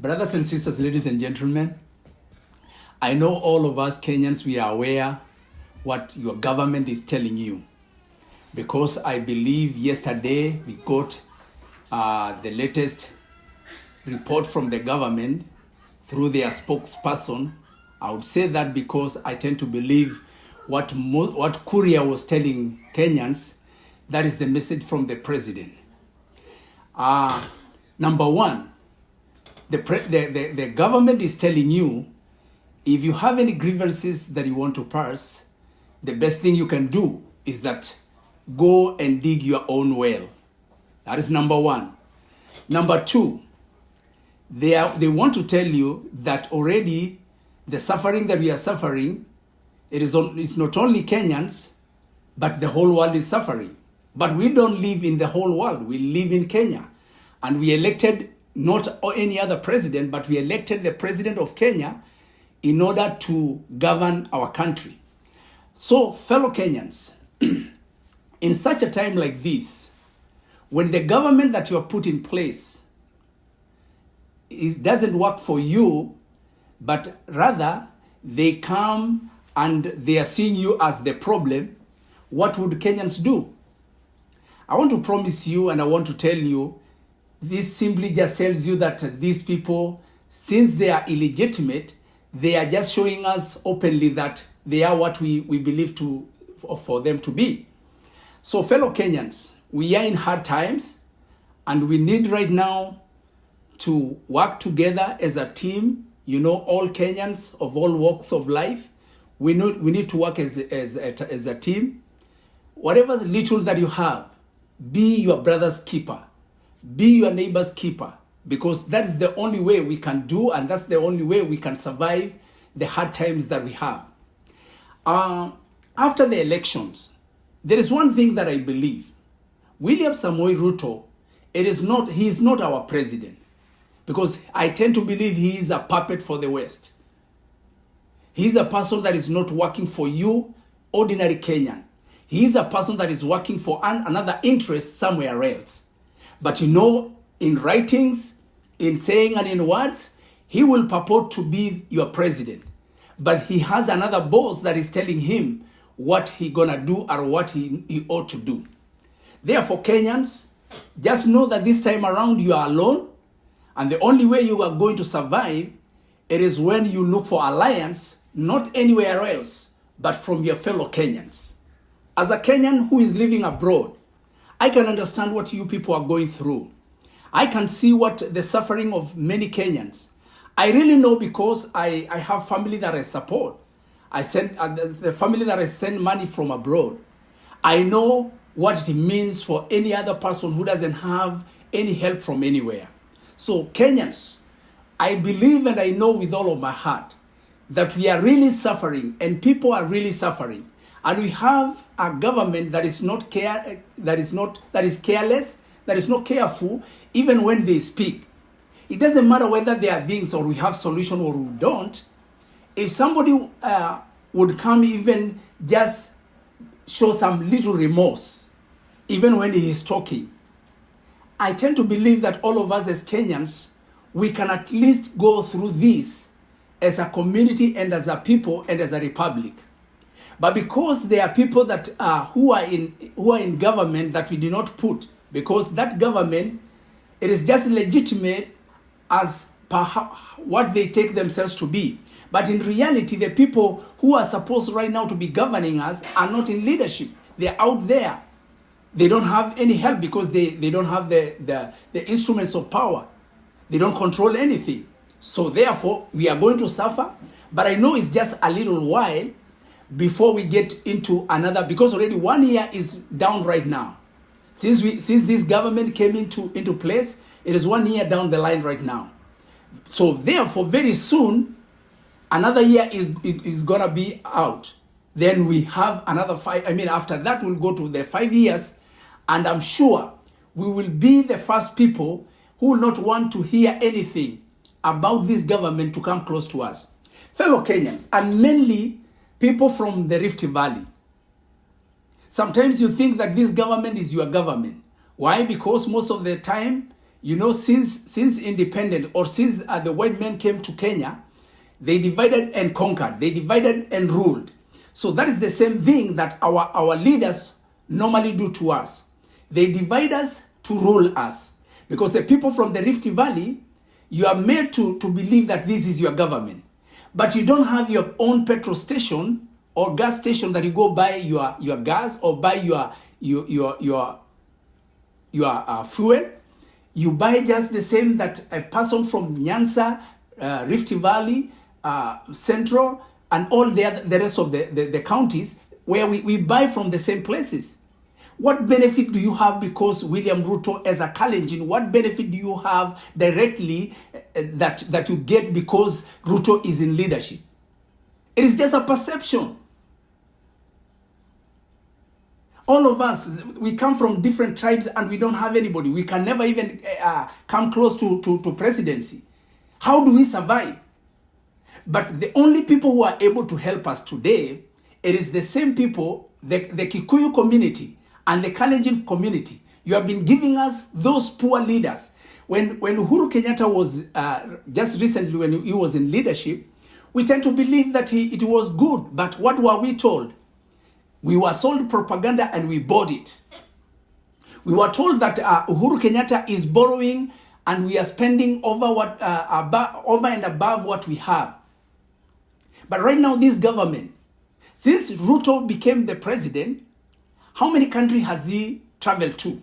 Brothers and sisters, ladies and gentlemen, I know all of us Kenyans, we are aware what your government is telling you. Because I believe yesterday we got the latest report from the government through their spokesperson. I would say that because I tend to believe what Courier was telling Kenyans, that is the message from the president. Number one, the government is telling you, if you have any grievances that you want to pass, the best thing you can do is that go and dig your own well. That is number one. Number two, they want to tell you that already the suffering that we are suffering, it's not only Kenyans, but the whole world is suffering. But we don't live in the whole world. We live in Kenya. And we elected not any other president, but we elected the president of Kenya in order to govern our country. So, fellow Kenyans, in such a time like this, when the government that you have put in place doesn't work for you, but rather they come and they are seeing you as the problem, what would Kenyans do? I want to promise you and I want to tell you, this simply just tells you that these people, since they are illegitimate, they are just showing us openly that they are what we believe for them to be. So fellow Kenyans, we are in hard times and we need right now to work together as a team. You know, all Kenyans of all walks of life, we need to work as a team. Whatever little that you have, be your brother's keeper. Be your neighbor's keeper, because that is the only way we can do, and that's the only way we can survive the hard times that we have. After the elections, there is one thing that I believe. William Samoei Ruto, he is not our president, because I tend to believe he is a puppet for the West. He is a person that is not working for you, ordinary Kenyan. He is a person that is working for another interest somewhere else. But you know, in writings, in saying and in words, he will purport to be your president. But he has another boss that is telling him what he gonna do or what he ought to do. Therefore, Kenyans, just know that this time around you are alone. And the only way you are going to survive, it is when you look for alliance, not anywhere else, but from your fellow Kenyans. As a Kenyan who is living abroad, I can understand what you people are going through. I can see what the suffering of many Kenyans. I really know because I have family that I support. I send the family that I send money from abroad. I know what it means for any other person who doesn't have any help from anywhere. So Kenyans, I believe and I know with all of my heart that we are really suffering and people are really suffering. And we have a government that is careless, that is not careful, even when they speak. It doesn't matter whether there are things or we have solution or we don't. If somebody would come even just show some little remorse, even when he is talking, I tend to believe that all of us as Kenyans, we can at least go through this as a community and as a people and as a republic. But because there are people that who are in government that we did not put, because that government, it is just legitimate as per what they take themselves to be. But in reality, the people who are supposed right now to be governing us are not in leadership. They're out there. They don't have any help because they don't have the instruments of power. They don't control anything. So therefore, we are going to suffer. But I know it's just a little while before we get into another, because already 1 year is down right now. Since this government came into place, it is 1 year down the line right now. So therefore, very soon, another year is gonna be out. Then we have another 5. I mean, after that, we'll go to the 5 years, and I'm sure we will be the first people who will not want to hear anything about this government to come close to us. Fellow Kenyans, and mainly people from the Rift Valley. Sometimes you think that this government is your government. Why? Because most of the time, You know, since independence, or since the white men came to Kenya, they divided and conquered. They divided and ruled. So that is the same thing that our leaders normally do to us. They divide us to rule us. Because the people from the Rift Valley, you are made to believe that this is your government. But you don't have your own petrol station or gas station that you go buy your gas or buy your fuel. You buy just the same that a person from Nyanza, Rift Valley, Central, and all the rest of the counties, where we buy from the same places. What benefit do you have because William Ruto as a Kalenjin? What benefit do you have directly that you get because Ruto is in leadership? It is just a perception. All of us, we come from different tribes and we don't have anybody. We can never even come close to presidency. How do we survive? But the only people who are able to help us today, it is the same people, the Kikuyu community and the Kalenjin community. You have been giving us those poor leaders. When Uhuru Kenyatta was, just recently when he was in leadership, we tend to believe that it was good. But what were we told? We were sold propaganda and we bought it. We were told that Uhuru Kenyatta is borrowing and we are spending over and above what we have. But right now, this government, since Ruto became the president, how many countries has he traveled to?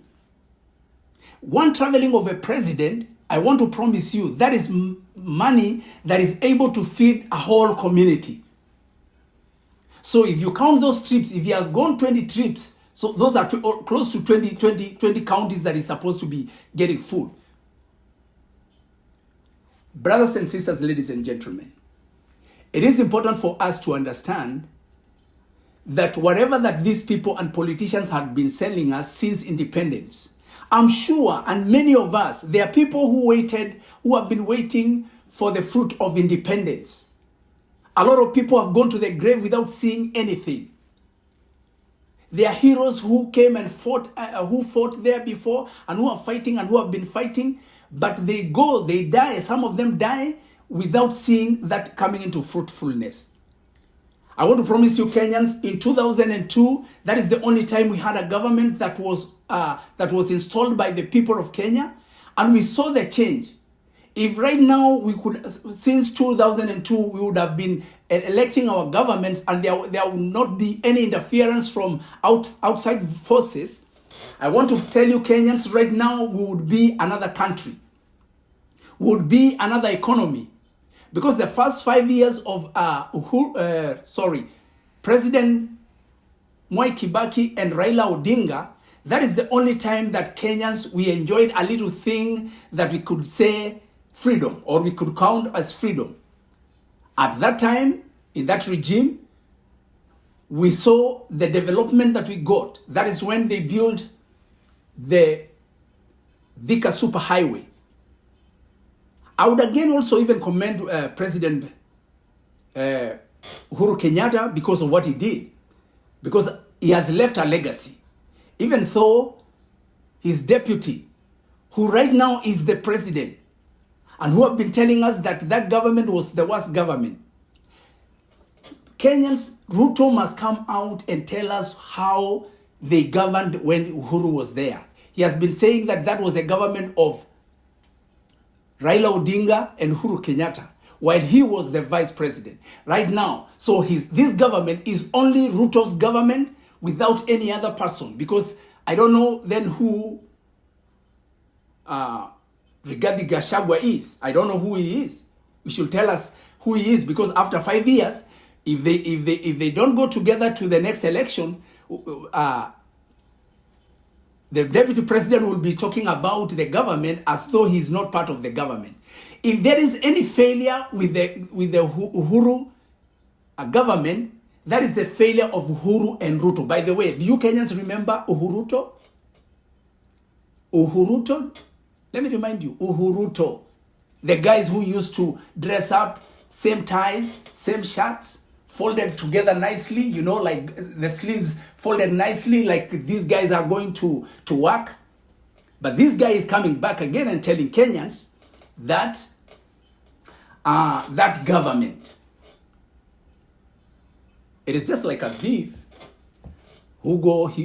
One traveling of a president, I want to promise you, that is money that is able to feed a whole community. So if you count those trips, if he has gone 20 trips, so those are close to 20 counties that is supposed to be getting food. Brothers and sisters, ladies and gentlemen, it is important for us to understand that whatever that these people and politicians have been selling us since independence, I'm sure, and many of us, there are people who have been waiting for the fruit of independence. A lot of people have gone to the grave without seeing anything. There are heroes who came and fought there before, and who are fighting and who have been fighting, but they die, some of them die without seeing that coming into fruitfulness. I want to promise you, Kenyans, in 2002, that is the only time we had a government that was installed by the people of Kenya, and we saw the change. If right now we could, since 2002, we would have been electing our governments and there would not be any interference from outside forces, I want to tell you, Kenyans, right now we would be another country. We would be another economy. Because the first 5 years of President Mwai Kibaki and Raila Odinga, that is the only time that Kenyans, we enjoyed a little thing that we could say freedom, or we could count as freedom. At that time, in that regime, we saw the development that we got. That is when they built the Thika Superhighway. I would again also even commend President Uhuru Kenyatta because of what he did. Because he has left a legacy. Even though his deputy, who right now is the president, and who have been telling us that that government was the worst government. Kenyans, Ruto must come out and tell us how they governed when Uhuru was there. He has been saying that that was a government of Raila Odinga and Uhuru Kenyatta, while he was the vice president. Right now, so this government is only Ruto's government without any other person, because I don't know then who Rigathi Gachagua is. I don't know who he is. We should tell us who he is, because after 5 years, if they don't go together to the next election, the deputy president will be talking about the government as though he's not part of the government. If there is any failure with the Uhuru government, that is the failure of Uhuru and Ruto. By the way, do you Kenyans remember Uhuruto? Uhuruto? Let me remind you, Uhuruto. The guys who used to dress up, same ties, same shirts, folded together nicely, you know, like the sleeves folded nicely, like these guys are going to work. But this guy is coming back again and telling Kenyans that that government, it is just like a thief who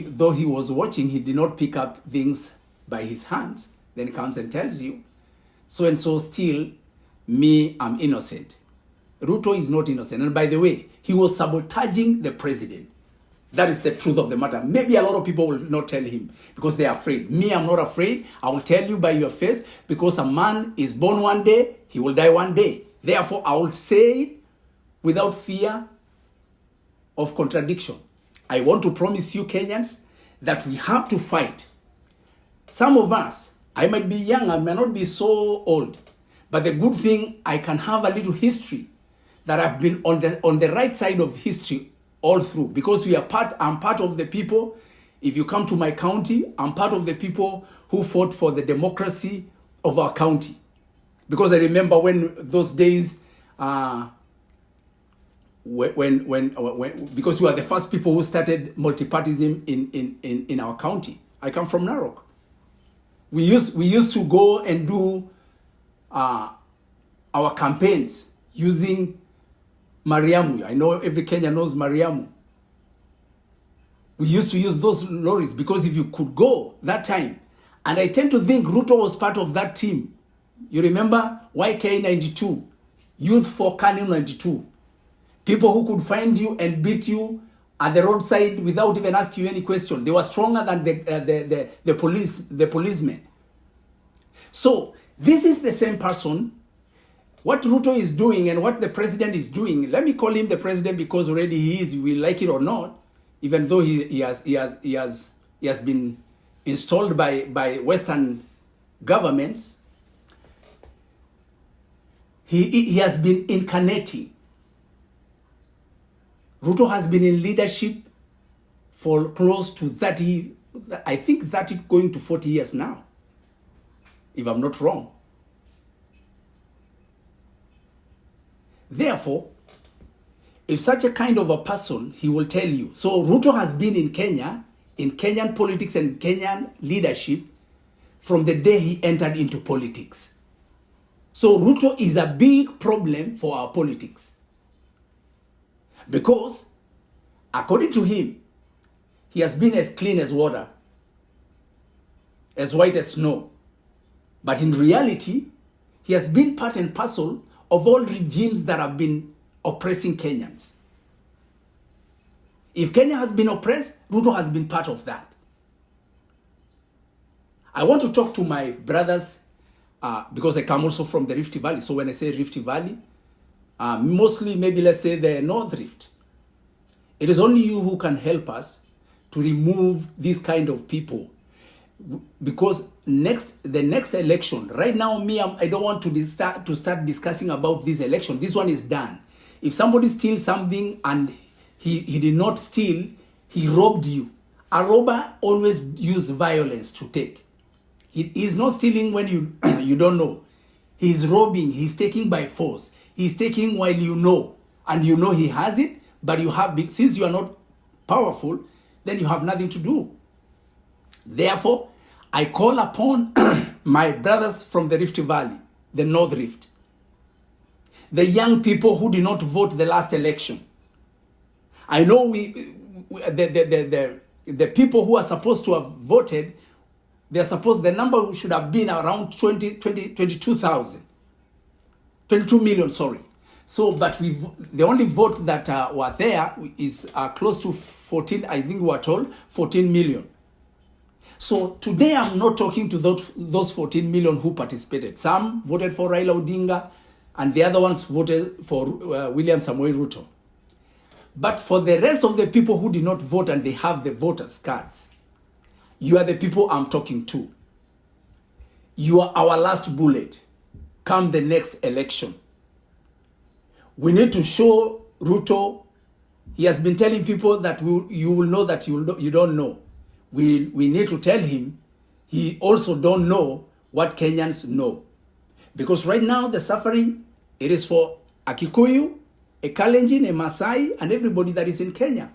though he was watching, he did not pick up things by his hands, then comes and tells you, so and so still, me, I'm innocent. Ruto is not innocent. And by the way, he was sabotaging the president. That is the truth of the matter. Maybe a lot of people will not tell him because they are afraid. Me, I'm not afraid. I will tell you by your face, because a man is born one day, he will die one day. Therefore, I will say without fear of contradiction. I want to promise you, Kenyans, that we have to fight. Some of us, I might be young, I may not be so old, but the good thing, I can have a little history that I've been on the right side of history all through, because I'm part of the people. If you come to my county, I'm part of the people who fought for the democracy of our county. Because I remember when those days, because we are the first people who started multipartyism in our county. I come from Narok. We used to go and do our campaigns using Mariamu. I know every Kenyan knows Mariamu. We used to use those lorries because if you could go that time, and I tend to think Ruto was part of that team. You remember YK 92, Youth for Kanu 92. People who could find you and beat you at the roadside without even asking you any question. They were stronger than the policemen. So this is the same person. What Ruto is doing and what the president is doing, let me call him the president because already he is, we like it or not, even though he has been installed by Western governments. He has been incarnating. Ruto has been in leadership for close to 30, I think 30 going to 40 years now, if I'm not wrong. Therefore, if such a kind of a person, he will tell you. So Ruto has been in Kenya, in Kenyan politics and Kenyan leadership from the day he entered into politics. So Ruto is a big problem for our politics. Because, according to him, he has been as clean as water, as white as snow. But in reality, he has been part and parcel of all regimes that have been oppressing Kenyans. If Kenya has been oppressed, Ruto has been part of that. I want to talk to my brothers because I come also from the Rift Valley. So when I say Rift Valley, mostly maybe let's say the North Rift. It is only you who can help us to remove these kind of people. Because the next election, right now I don't want to start discussing about this election. This one is done. If somebody steals something and he did not steal, he robbed you. A robber always uses violence to take. He is not stealing when you don't know. He's robbing, he's taking by force. He's taking while you know, and you know he has it, but since you are not powerful, then you have nothing to do. Therefore, I call upon my brothers from the Rift Valley, the North Rift, the young people who did not vote the last election. I know the people who are supposed to have voted, the number should have been around 22,000. 22 million, sorry. So, but the only vote that were there is close to 14, I think we were told, 14 million. So today I'm not talking to those 14 million who participated. Some voted for Raila Odinga and the other ones voted for William Samoei Ruto. But for the rest of the people who did not vote and they have the voters' cards, you are the people I'm talking to. You are our last bullet come the next election. We need to show Ruto. He has been telling people that you will know that you don't know. We need to tell him he also don't know what Kenyans know. Because right now the suffering, it is for a Kikuyu, a Kalenjin, a Maasai, and everybody that is in Kenya.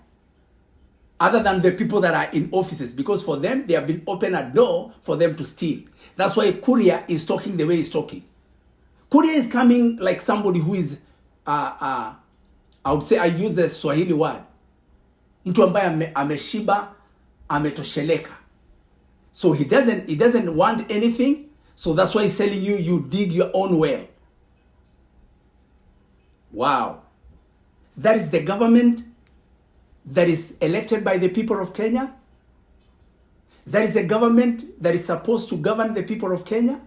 other than the people that are in offices, because for them, they have been open a door for them to steal. That's why Kuria is talking the way he's talking. Kuria is coming like somebody who is, I would say, I use the Swahili word, mtu ambaye ameshiba, ametosheleka. So he doesn't want anything. So that's why he's telling you, you dig your own well. Wow. That is the government that is elected by the people of Kenya. That is a government that is supposed to govern the people of Kenya.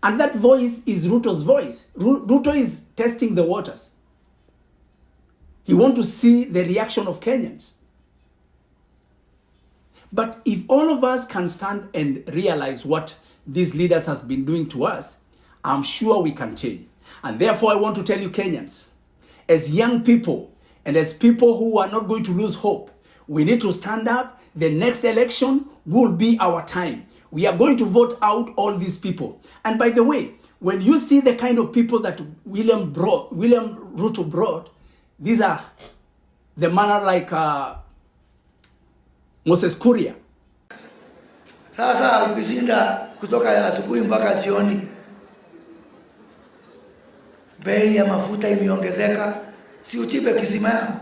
And that voice is Ruto's voice. Ruto is testing the waters. He wants to see the reaction of Kenyans. But if all of us can stand and realize what these leaders has been doing to us, I'm sure we can change. And therefore, I want to tell you, Kenyans, as young people and as people who are not going to lose hope, we need to stand up. The next election will be our time. We are going to vote out all these people. And by the way, when you see the kind of people that William Ruto brought, these are the manner like Moses Kuria. Sasa ukishinda kutoka asubuhi mpaka jioni, bei ya mafuta imeongezeka, si uchipe kisima yangu.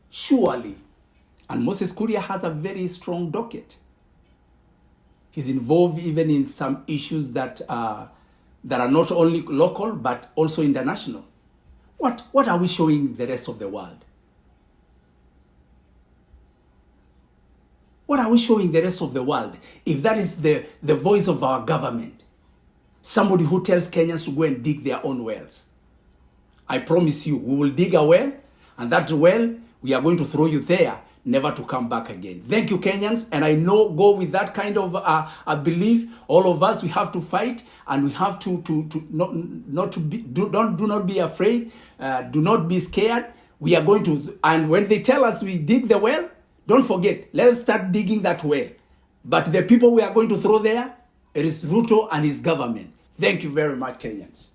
Surely, and Moses Kuria has a very strong docket. He's involved even in some issues that are not only local but also international. What are we showing the rest of the world? What are we showing the rest of the world if that is the voice of our government? Somebody who tells Kenyans to go and dig their own wells. I promise you, we will dig a well, and that well, we are going to throw you there, never to come back again. Thank you, Kenyans. And I know, go with that kind of a belief. All of us, we have to fight, and we have to not to be, do not be afraid. Do not be scared. We are going to, and when they tell us we dig the well, don't forget, let's start digging that well. But the people we are going to throw there, it is Ruto and his government. Thank you very much, Kenyans.